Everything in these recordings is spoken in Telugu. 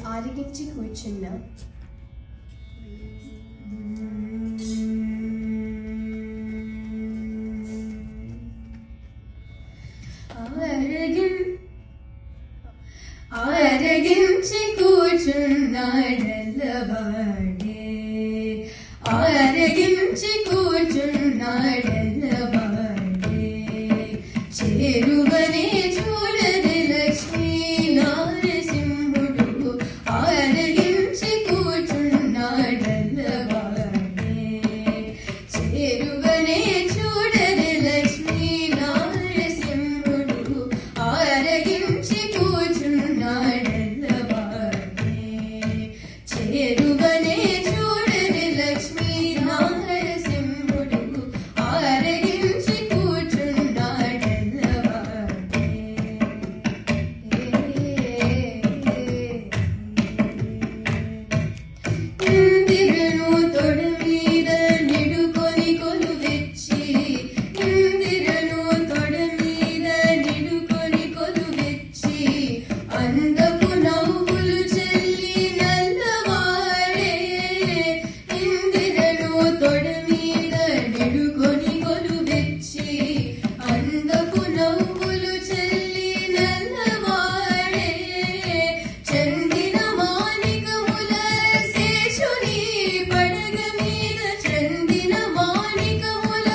ఆరగించి కూర్చున్నా ఆరగించి కూర్చున్నాడల్లవాడే ఆరగించి కూర్చున్నాడల్లవాడే చేరువనే చూడని లక్ష్మీ నారసింహుడు ఆరగించి కూర్చున్నాడల్లవాడే చేరువనే చూడని లక్ష్మీ నారసింహుడు ఆరగించి కూర్చున్నాడల్లవాడే చేరువనే చూడని లక్ష్మీ నారసింహుడు ఆరగించి కూర్చున్నాడల్లవాడే ఇందిరను తొడ మీద నిడుకొని కొలువెచ్చి ఇందిరను తొడ మీద నిడుకొని కొలువెచ్చి అందపు నవ్వులు చెల్లి నల్లవాడే ఇందిరను తొడ మీద నిడుకొని కొలువెచ్చి అందపు నవ్వులు చెల్లి నల్లవాడే చందిన మాణికముల శేషుని పడగ మీద చందిన మాణికముల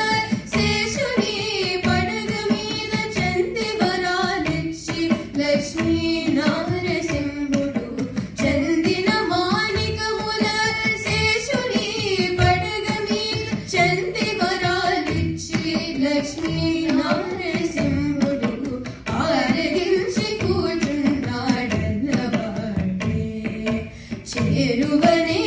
శేషుని పడగ మీద చంది వరాలిచ్చి లక్ష్మీ నారసింహుడు చందిన మాణికముల శేషుని పడగ మీద చంది వరాలిచ్చి లక్ష్మీ నారసింహుడు ఆరగించి కూర్చున్నాడల్లవాడే చేరువనే